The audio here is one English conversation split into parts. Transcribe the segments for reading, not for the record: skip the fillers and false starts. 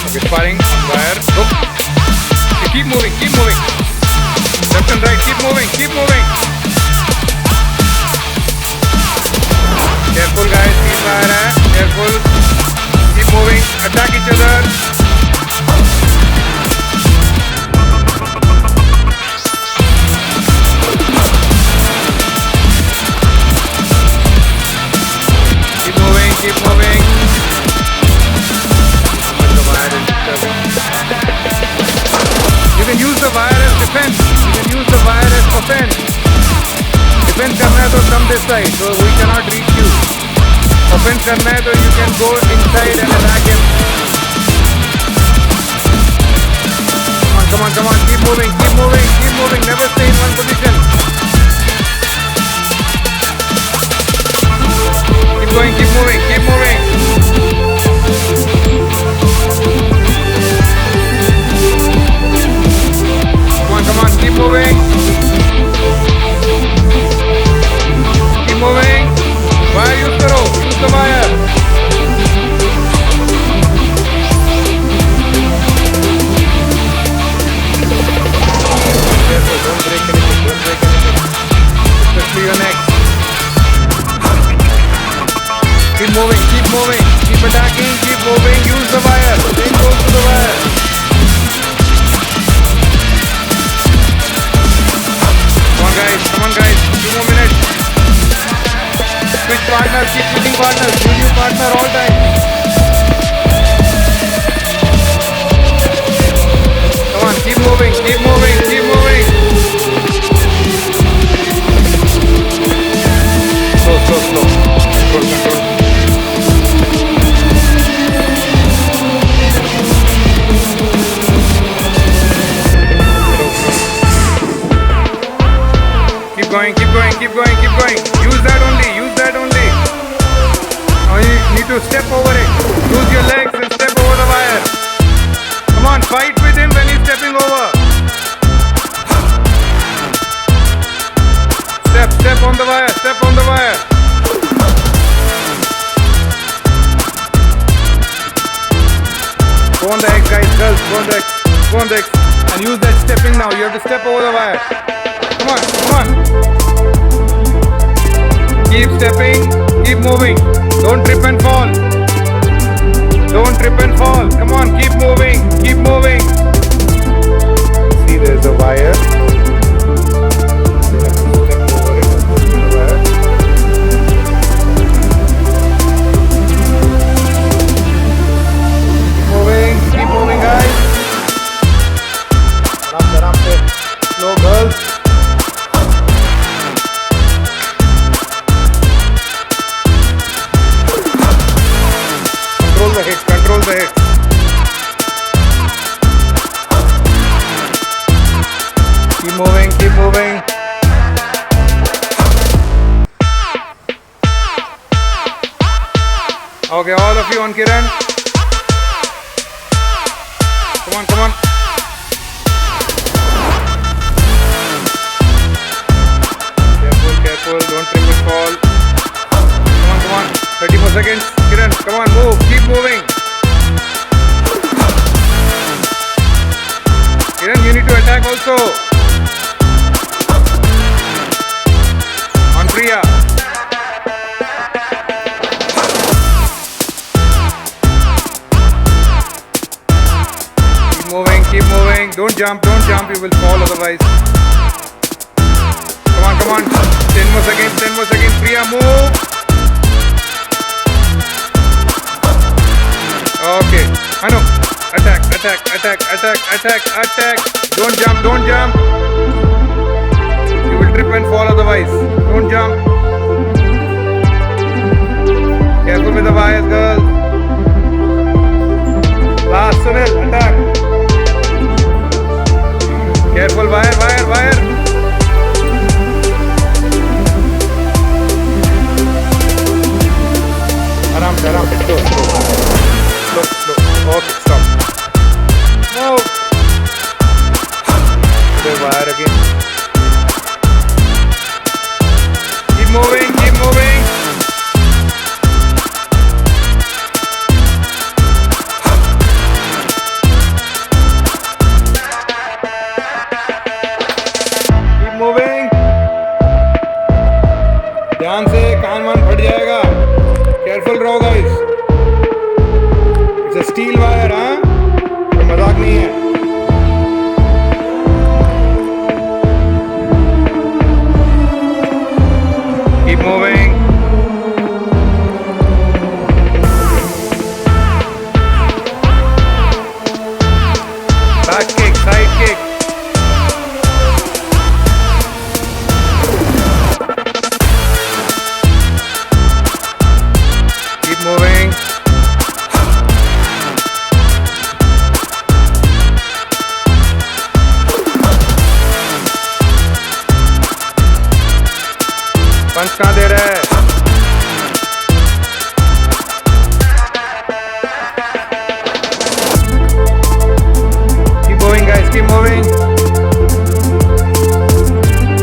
Okay, sparring on wire. Hook. Okay, keep moving, keep moving. Left and right, keep moving, keep moving. Careful guys, keep wire. Careful. Keep moving. Attack each other. Keep moving, keep moving. You can use the wire as defense. You can use the wire as offense. Defense करना है तो come this side, so we cannot reach you. Offense करना है तो you can go inside and attack him. Come on, come on, keep moving, keep moving, keep moving. Never stay in one position. Keep going, keep moving, keep moving. Come on, keep moving. Keep moving. Wire use karo. Use the wire. Careful, don't break anything. Don't break anything. Especially your neck. Keep moving. Keep moving. Keep attacking. Keep moving. Use the wire. Stay close to the wire. Come on guys, 2 more minutes. Switch partner, keep switching partners. Use your partner all time. Come on, keep moving, keep moving, keep moving. Slow, slow, slow. Control, control. Keep going, keep going, keep going, keep going. Use that only, use that only. Now you need to step over it. Use your legs and step over the wire. Come on, fight with him when he's stepping over. Step on the wire, step on the wire. Go on the X guys, girls, go on the X, go on the X. And use that stepping now, you have to step over the wire. Come on, come on. Keep stepping, keep moving. Don't trip and fall. Don't trip and fall. Come on, keep moving, keep moving. See, there's a wire. You have to step over it. The wire. Keep moving guys. Aram se. Slow girls. Control the hit. Keep moving, keep moving. Okay, all of you on Kiran. Come on, come on. Careful, careful, don't trip and fall. Come on, come on. 30 more seconds. Kiran, come on, move, keep moving. Kiran, you need to attack also. On Priya. Keep moving. Don't jump, you will fall otherwise. Come on. 10 more seconds. Priya, move. Okay. Anu, attack. Don't jump. You will trip and fall otherwise. Don't jump. Careful with the wires, girl. Last, Sunil, attack. Careful, wire. Aram, slow. Okay, stop. No. The wire again. Keep moving. Steel wire, हाँ, तो मजाक नहीं है। Keep moving. Back kick, side kick. Keep moving. पंच कहाँ दे रहा है? Keep moving, guys. Keep moving.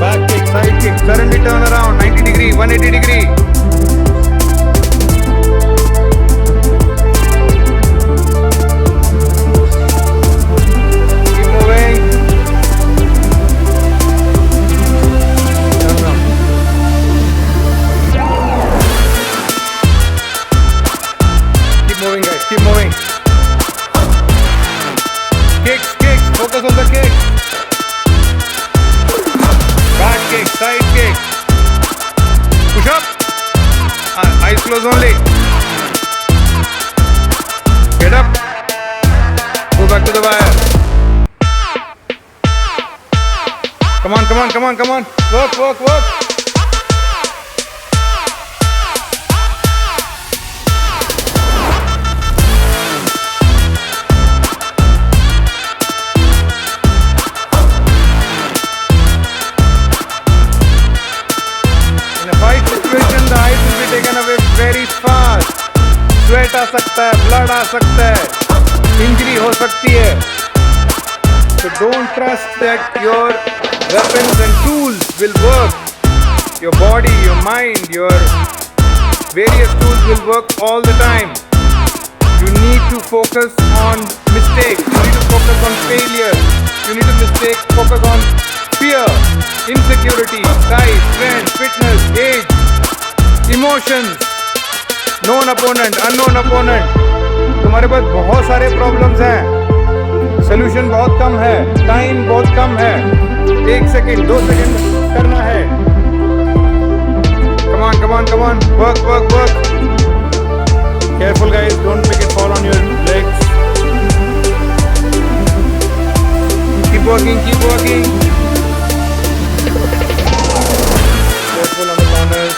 Back kick, side kick. Suddenly turn around. 90 degree, 180 degree. Keep moving. Turn around. Keep moving, guys. Keep moving. Kicks, kicks. Focus on the kicks. Back kick, side kick. Push up. Eyes closed only. Get up. Go back to the wire. Come on, come on, come on, come on. Work, work, work. In a fight situation, the ice will be taken away very fast. Sweat आ सकता है, blood आ सकता है, injury हो सकती है. So don't trust that your weapons and tools will work. Your body, your mind, your various tools will work all the time. You need to focus on mistakes. You need to focus on failure. You need to focus on fear, insecurity, size, strength, fitness, age, emotions, known opponent, unknown opponent. तुम्हारे पास बहुत सारे problems हैं, solution बहुत कम है, time बहुत कम है, 1 second 2 second करना है. Come on, come on, come on, work, work, work. Careful, guys, don't make it fall on your legs. Keep working, keep working. Careful on the corners.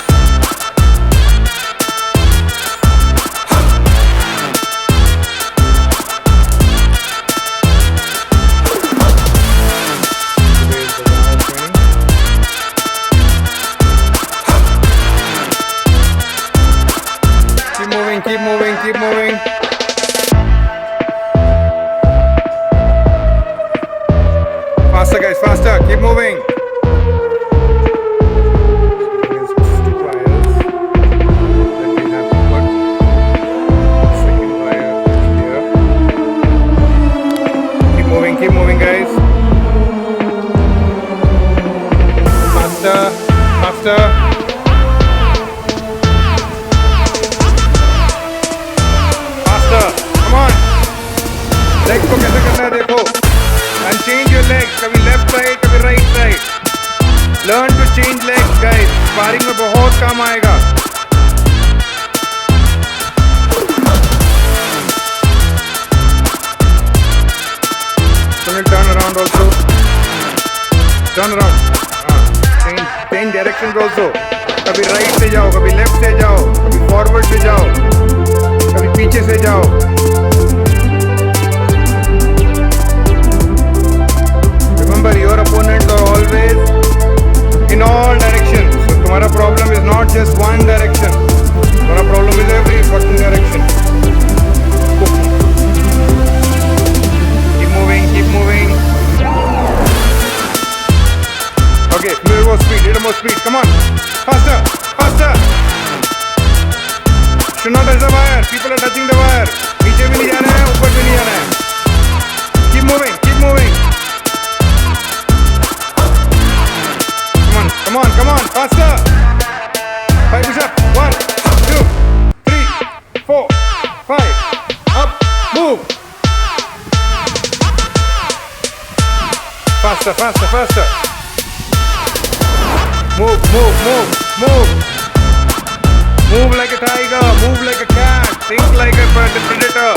Keep moving, keep moving, keep moving. Faster, guys, faster. Keep moving. Keep moving, guys. Faster, faster. Faster. Come on. Legs को कैसे करना है देखो. And change your legs. कभी left side, कभी right side. Learn to change legs, guys. Sparring में बहुत काम आएगा. Turn around also. Turn around. Change directions also. कभी right से जाओ, कभी left से जाओ, कभी forward से जाओ, कभी पीछे से जाओ. Remember, your opponents are always in all directions. So तुम्हारा problem is not just one direction. तुम्हारा problem is every fucking direction. Keep moving, keep moving. Okay, little more speed, come on. Move. Faster, faster, faster. Move, move, move, move. Move like a tiger, move like a cat, think like a predator.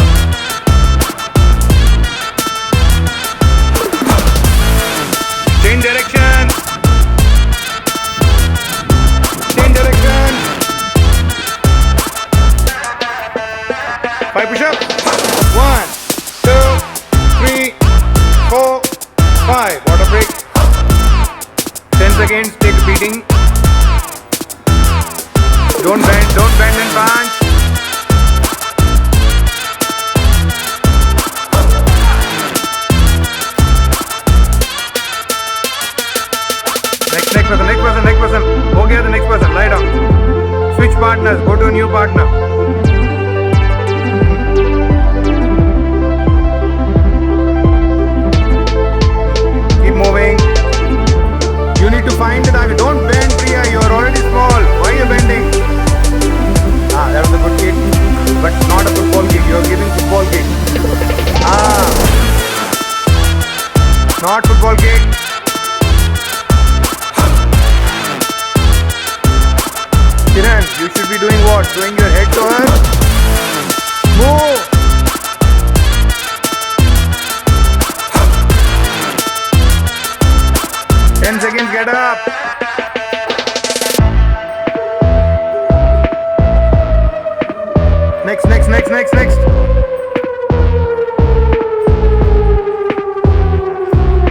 Change direction. Change direction. 5 push-ups. 1, 2, 3, 4, 5. Water break. 10 seconds. Take a beating. Don't bend and punch. Next person. Okay, the next person. Lie down. Switch partners. Go to a new partner. Keep moving. You need to find the target. Don't bend, Priya. You are already small. Why are you bending? That was a good kick, but not a football kick. You are giving football kick. Not football kick. Kiran, you should be doing what? Doing your head to her? Move! Ten seconds, get up! Next.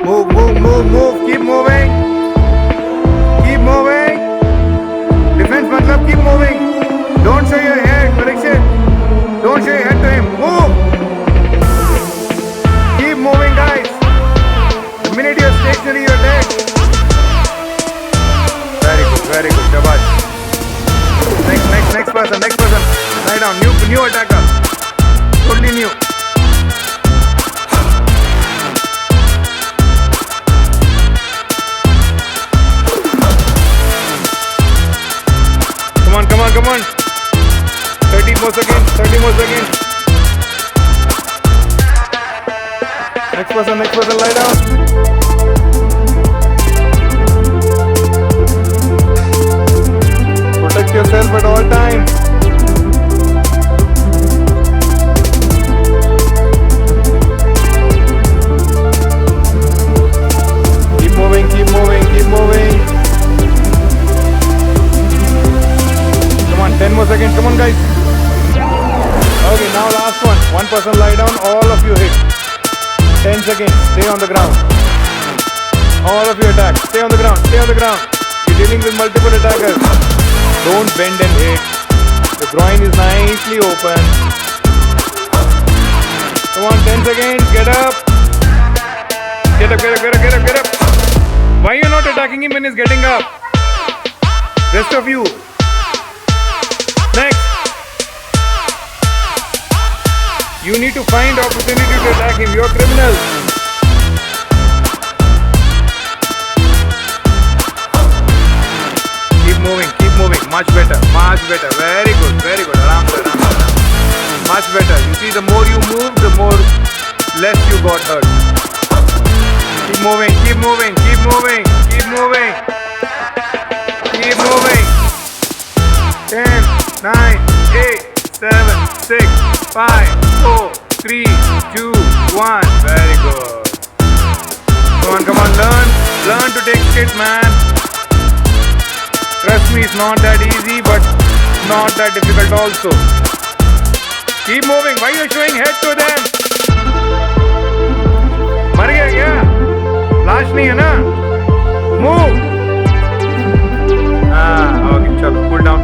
Move. Keep moving. Defense matlab keep moving. Don't show your head, Parikshit. Don't show your head to him. Move. Keep moving, guys. The minute you're stationary, you're dead. Very good. Shabash. Next person. Lie down. New attacker. Totally new. Come on. 30 more seconds. Next person, lie down. Protect yourself at all times. Keep moving. Come on, 10 more seconds. Come on, guys. Okay, now last one. One person lie down, all of you hit. 10 seconds. Stay on the ground. All of you attack. Stay on the ground. You're dealing with multiple attackers. Don't bend and hit. The groin is nicely open. Come on, 10 seconds. Get up. Get up. Why are you not attacking him when he's getting up? Rest of you. Next. You need to find opportunity to attack him. You are criminals. Keep moving. Much better. Very good. Aram. Much better. You see, the more you move, the more less you got hurt. Keep moving. 10, 9, 8, 7, 6, 5, 4, 3, 2, 1. Very good. Come on. Learn to take shit, man. Trust me, it's not that easy, but not that difficult also. Keep moving. Why are you showing head to them? मर गया क्या? लाश नहीं है ना? Move. Okay, चलो, cool down.